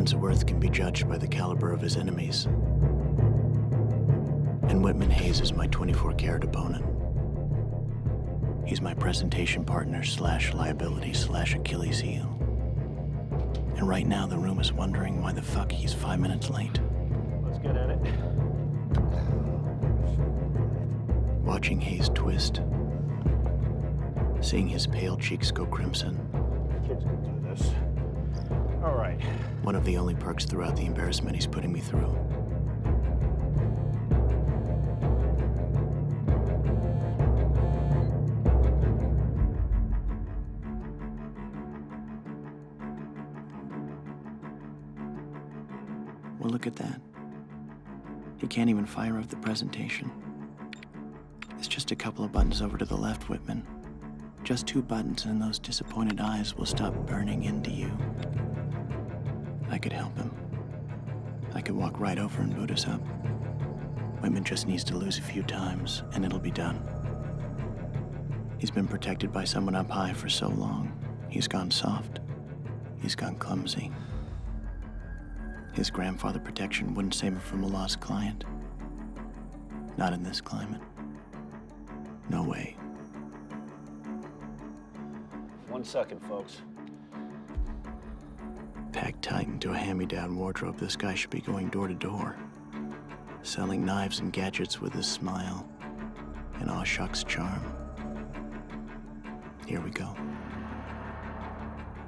man's worth can be judged by the caliber of his enemies. And Whitman Hayes is my 24-karat opponent. He's my presentation partner / liability / Achilles heel. And right now, the room is wondering why the fuck he's 5 minutes late. Let's get at it. Watching Hayes twist, seeing his pale cheeks go crimson. Kids can do this. All right. One of the only perks throughout the embarrassment he's putting me through. Well, look at that. He can't even fire up the presentation. It's just a couple of buttons over to the left, Whitman. Just 2 buttons and those disappointed eyes will stop burning into you. I could help him. I could walk right over and boot us up. Whitman just needs to lose a few times and it'll be done. He's been protected by someone up high for so long. He's gone soft. He's gone clumsy. His grandfather protection wouldn't save him from a lost client. Not in this climate. No way. 1 second, folks. Packed tight into a hand-me-down wardrobe, this guy should be going door to door, selling knives and gadgets with his smile and aw shucks charm. Here we go.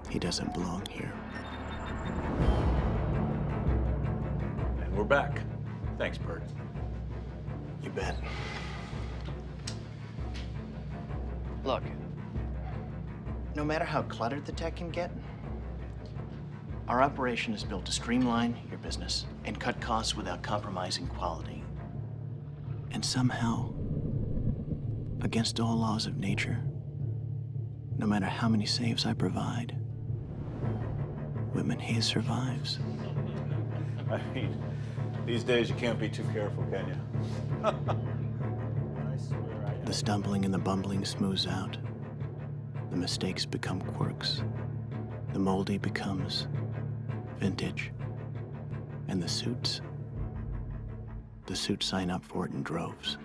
He doesn't belong here. And we're back. Thanks, Bert. You bet. Look, no matter how cluttered the tech can get, our operation is built to streamline your business and cut costs without compromising quality. And somehow, against all laws of nature, no matter how many saves I provide, Whitman Hayes survives. I mean, these days you can't be too careful, can you? The stumbling and the bumbling smooths out. The mistakes become quirks. The moldy becomes vintage. And the suits sign up for it in droves.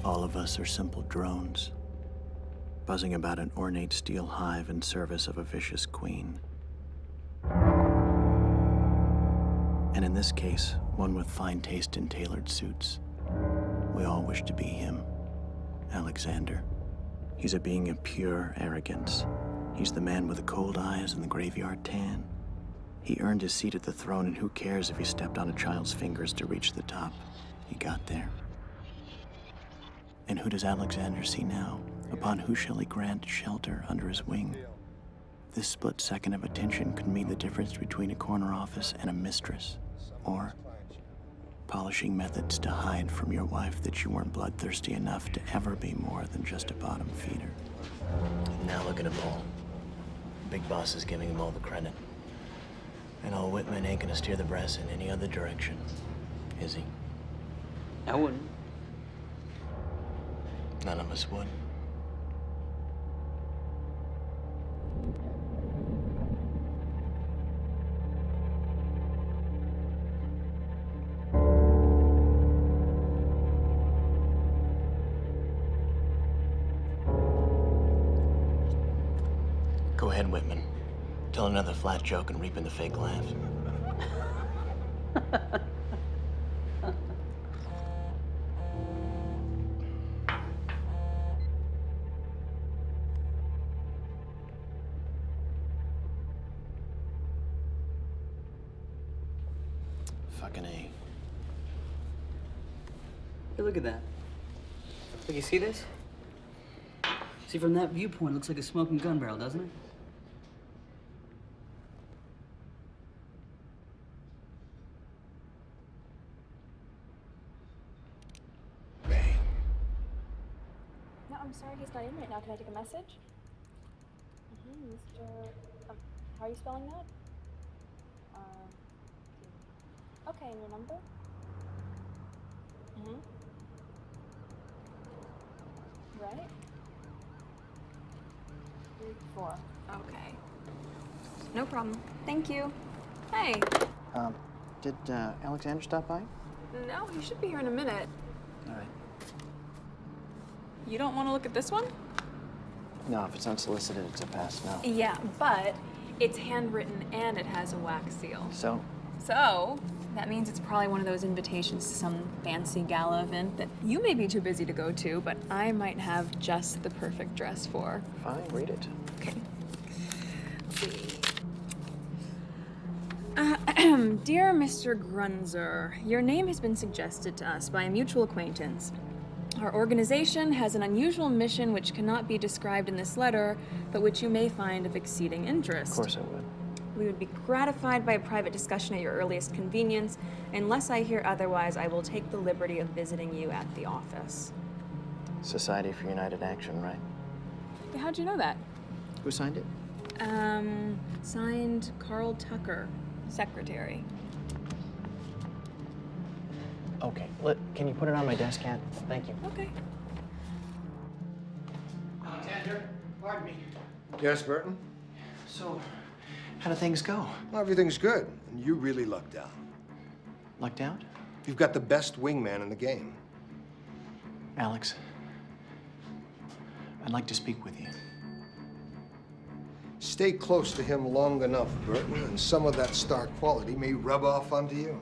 All of us are simple drones, buzzing about an ornate steel hive in service of a vicious queen. And in this case, one with fine taste in tailored suits. We all wish to be him, Alexander. He's a being of pure arrogance. He's the man with the cold eyes and the graveyard tan. He earned his seat at the throne, and who cares if he stepped on a child's fingers to reach the top? He got there. And who does Alexander see now? Upon who shall he grant shelter under his wing? This split second of attention could mean the difference between a corner office and a mistress, or polishing methods to hide from your wife that you weren't bloodthirsty enough to ever be more than just a bottom feeder. Now look at him all. Big boss is giving him all the credit. And old Whitman ain't gonna steer the brass in any other direction, is he? I wouldn't. None of us would. Go ahead, Whitman. Tell another flat joke and reap in the fake laugh. Fucking A. Hey, look at that. Look, you see this? See, from that viewpoint, it looks like a smoking gun barrel, doesn't it? Bang. No, I'm sorry, he's not in right now. Can I take a message? Mr. How are you spelling that? Okay, and your number? Right? 3-4. Okay. No problem. Thank you. Hey. Did Alexander stop by? No, he should be here in a minute. All right. You don't want to look at this one? No, if it's unsolicited, it's a pass, no. Yeah, but it's handwritten and it has a wax seal. So? So, that means it's probably one of those invitations to some fancy gala event that you may be too busy to go to, but I might have just the perfect dress for. Fine, read it. Okay. Let's see. Dear Mr. Grunzer, your name has been suggested to us by a mutual acquaintance. Our organization has an unusual mission which cannot be described in this letter, but which you may find of exceeding interest. Of course I would. We would be gratified by a private discussion at your earliest convenience. Unless I hear otherwise, I will take the liberty of visiting you at the office. Society for United Action, right? Yeah, how'd you know that? Who signed it? Signed Carl Tucker, secretary. Okay, can you put it on my desk, Kat? Thank you. Okay. Alexander, pardon me. Yes, Burton? So, how do things go? Well, everything's good, and you really lucked out. Lucked out? You've got the best wingman in the game. Alex, I'd like to speak with you. Stay close to him long enough, Burton, and some of that star quality may rub off onto you.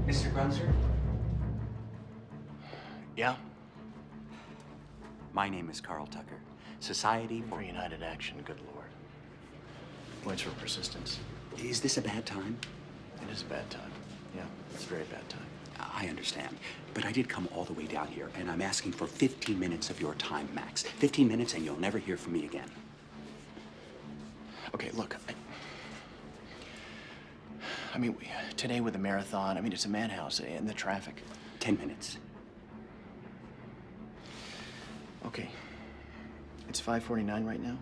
Mr. Grunzer? Yeah? My name is Carl Tucker. Society For United Action, good lord. Points for persistence. Is this a bad time? It is a bad time. Yeah, it's a very bad time. I understand. But I did come all the way down here, and I'm asking for 15 minutes of your time, max. 15 minutes, and you'll never hear from me again. Okay, look, I mean, today with the marathon, I mean, it's a madhouse and the traffic. 10 minutes. Okay, it's 5:49 right now.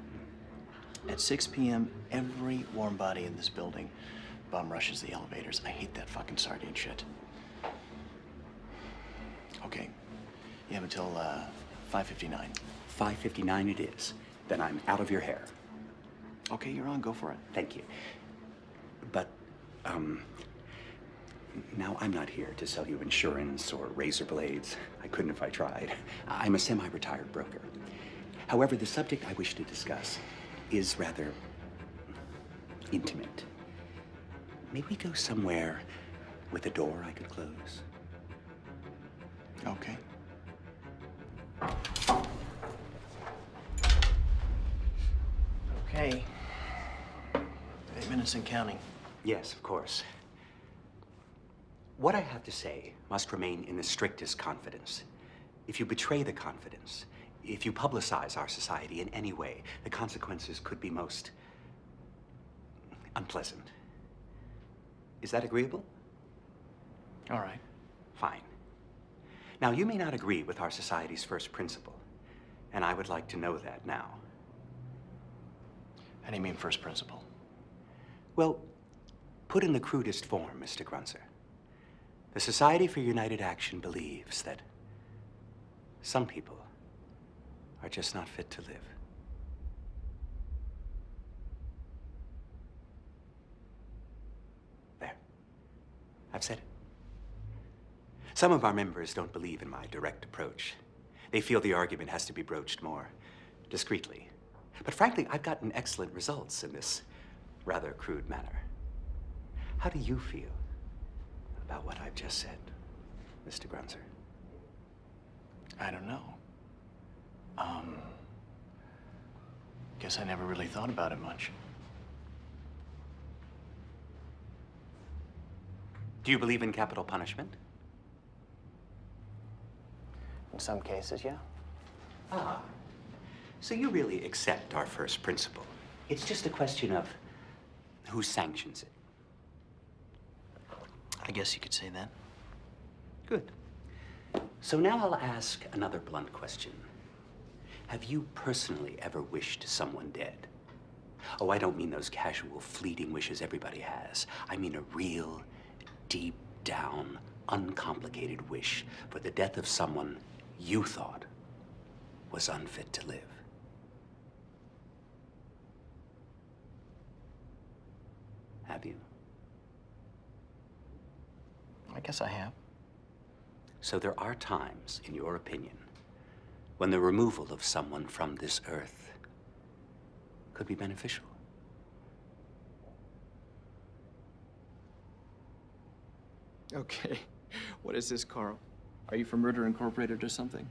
At 6 p.m., every warm body in this building bum rushes the elevators. I hate that fucking sardine shit. Okay, you have until 5:59. 5:59 it is. Then I'm out of your hair. Okay, you're on, go for it. Thank you. But, now I'm not here to sell you insurance or razor blades. I couldn't if I tried. I'm a semi-retired broker. However, the subject I wish to discuss is rather intimate. May we go somewhere with a door I could close? Okay. Okay. 8 minutes and counting. Yes, of course. What I have to say must remain in the strictest confidence. If you betray the confidence, if you publicize our society in any way, the consequences could be most unpleasant. Is that agreeable? All right. Fine. Now, you may not agree with our society's first principle, and I would like to know that now. How do you mean first principle? Well, put in the crudest form, Mr. Grunzer. The Society for United Action believes that some people are just not fit to live. There. I've said it. Some of our members don't believe in my direct approach. They feel the argument has to be broached more discreetly. But frankly, I've gotten excellent results in this rather crude manner. How do you feel about what I've just said, Mr. Grunzer? I don't know. Guess I never really thought about it much. Do you believe in capital punishment? In some cases, yeah. Ah, so you really accept our first principle. It's just a question of who sanctions it. I guess you could say that. Good. So now I'll ask another blunt question. Have you personally ever wished someone dead? Oh, I don't mean those casual, fleeting wishes everybody has. I mean a real, deep down, uncomplicated wish for the death of someone you thought was unfit to live. Have you? I guess I have. So there are times, in your opinion, when the removal of someone from this earth could be beneficial. Okay. What is this, Carl? Are you from Murder Incorporated or something?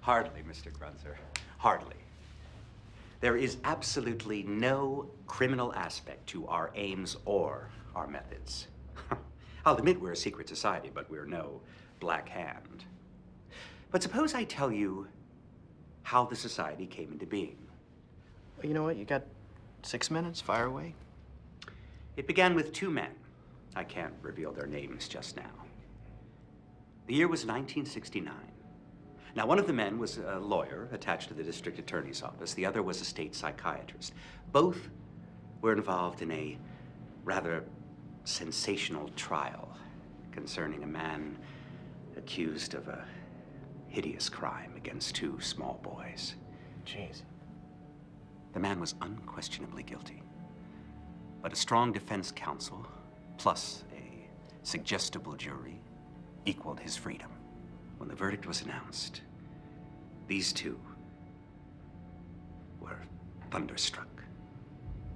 Hardly, Mr. Grunzer. Hardly. There is absolutely no criminal aspect to our aims or our methods. I'll admit we're a secret society, but we're no Black Hand. But suppose I tell you how the society came into being. Well, you know what? You got 6 minutes. Fire away. It began with 2 men. I can't reveal their names just now. The year was 1969. Now, one of the men was a lawyer attached to the district attorney's office. The other was a state psychiatrist. Both were involved in a rather sensational trial concerning a man accused of a hideous crime against 2 small boys. Jeez. The man was unquestionably guilty. But a strong defense counsel, plus a suggestible jury, equaled his freedom. When the verdict was announced, these 2 were thunderstruck,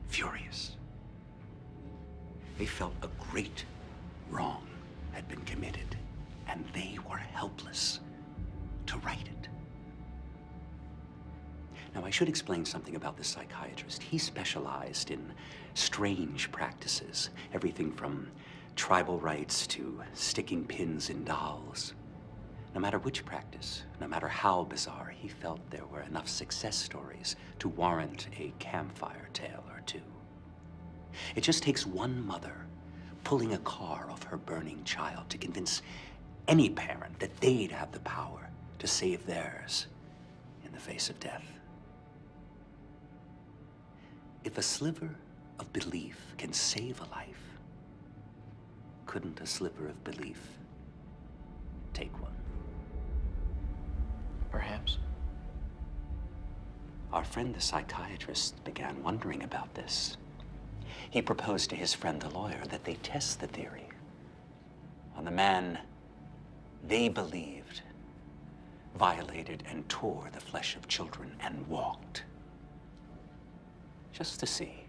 furious. They felt a great wrong had been committed, and they were helpless to right it. Now, I should explain something about the psychiatrist. He specialized in strange practices, everything from tribal rites to sticking pins in dolls. No matter which practice, no matter how bizarre, he felt there were enough success stories to warrant a campfire tale or 2. It just takes one mother pulling a car off her burning child to convince any parent that they'd have the power to save theirs in the face of death. If a sliver of belief can save a life, couldn't a sliver of belief take one? Perhaps. Our friend, the psychiatrist, began wondering about this. He proposed to his friend, the lawyer, that they test the theory on the man they believed violated and tore the flesh of children and walked. Just to see.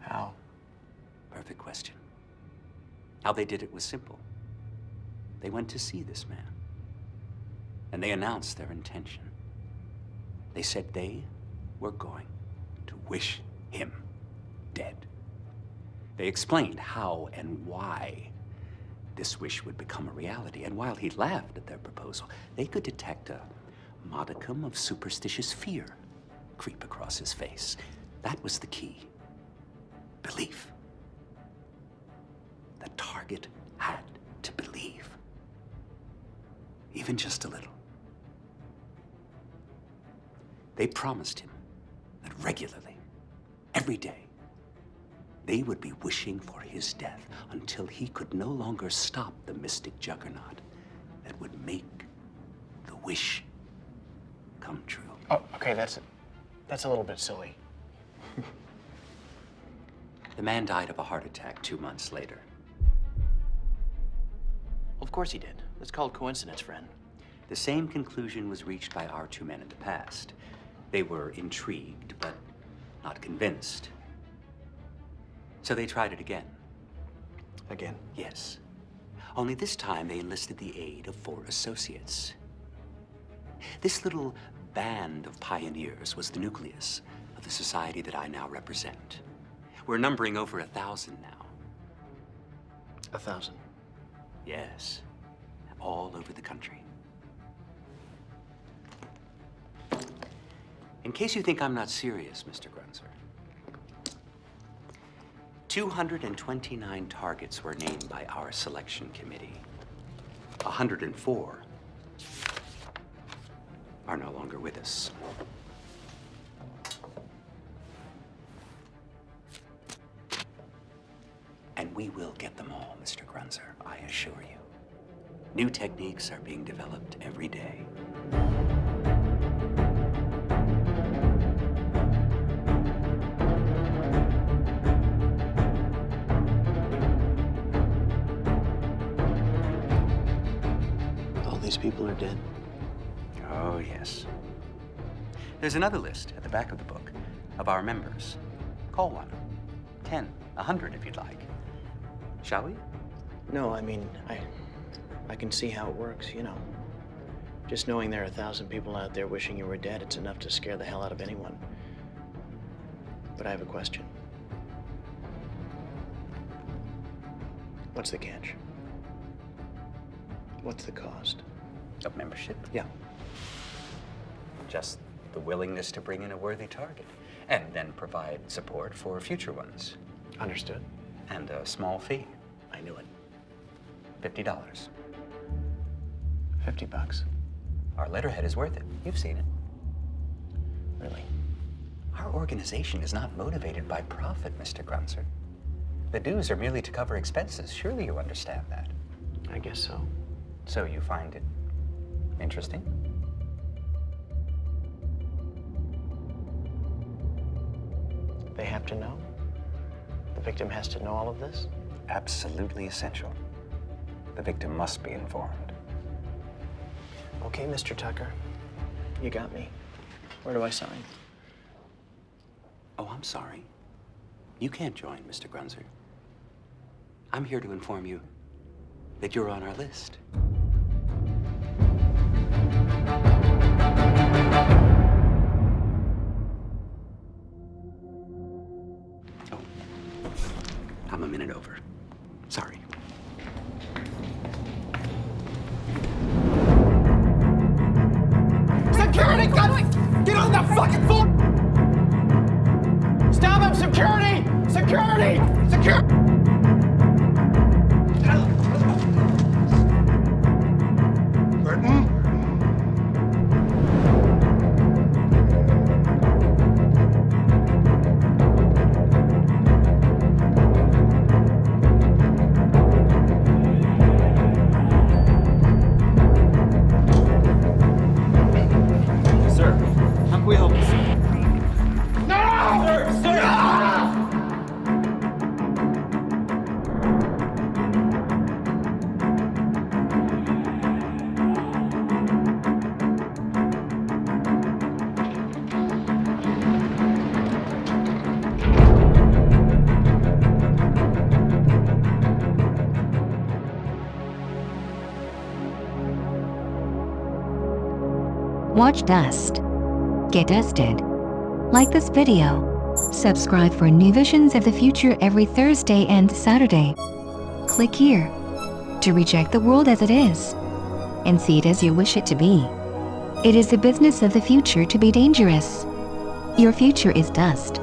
How? Perfect question. How they did it was simple. They went to see this man, and they announced their intention. They said they were going to wish him dead. They explained how and why this wish would become a reality, and while he laughed at their proposal, they could detect a modicum of superstitious fear creep across his face. That was the key. Belief. The target had to believe. Even just a little. They promised him that regularly, every day, they would be wishing for his death until he could no longer stop the mystic juggernaut that would make the wish come true. Oh, okay, that's a little bit silly. The man died of a heart attack 2 months later. Of course he did. It's called coincidence, friend. The same conclusion was reached by our 2 men in the past. They were intrigued, but not convinced. So they tried it again. Again. Yes. Only this time they enlisted the aid of 4 associates. This little band of pioneers was the nucleus of the society that I now represent. We're numbering over 1,000 now. 1,000. Yes. All over the country. In case you think I'm not serious, Mr. Grunzer, 229 targets were named by our selection committee. 104 are no longer with us. And we will get them all, Mr. Grunzer, I assure you. New techniques are being developed every day. All these people are dead. Oh, yes. There's another list at the back of the book of our members. Call one. 10, 100 if you'd like. Shall we? No, I mean, I can see how it works, you know. Just knowing there are 1,000 people out there wishing you were dead, it's enough to scare the hell out of anyone. But I have a question. What's the catch? What's the cost? Of membership? Yeah. Just the willingness to bring in a worthy target and then provide support for future ones. Understood. And a small fee. I knew it. $50. $50. Our letterhead is worth it. You've seen it. Really? Our organization is not motivated by profit, Mr. Grunzer. The dues are merely to cover expenses. Surely you understand that. I guess so. So you find it interesting? They have to know? The victim has to know all of this? Absolutely essential. The victim must be informed. Okay, Mr. Tucker. You got me. Where do I sign? Oh, I'm sorry. You can't join, Mr. Grunzer. I'm here to inform you that you're on our list. Oh, I'm a minute over. Sorry. Security! Get on the fucking phone! Stop him! Security! Security! Security! Burton? Sir, how can we help you? Watch Dust. Get dusted. Like this video. Subscribe for new visions of the future every Thursday and Saturday. Click here to reject the world as it is and see it as you wish it to be. It is the business of the future to be dangerous. Your future is dust.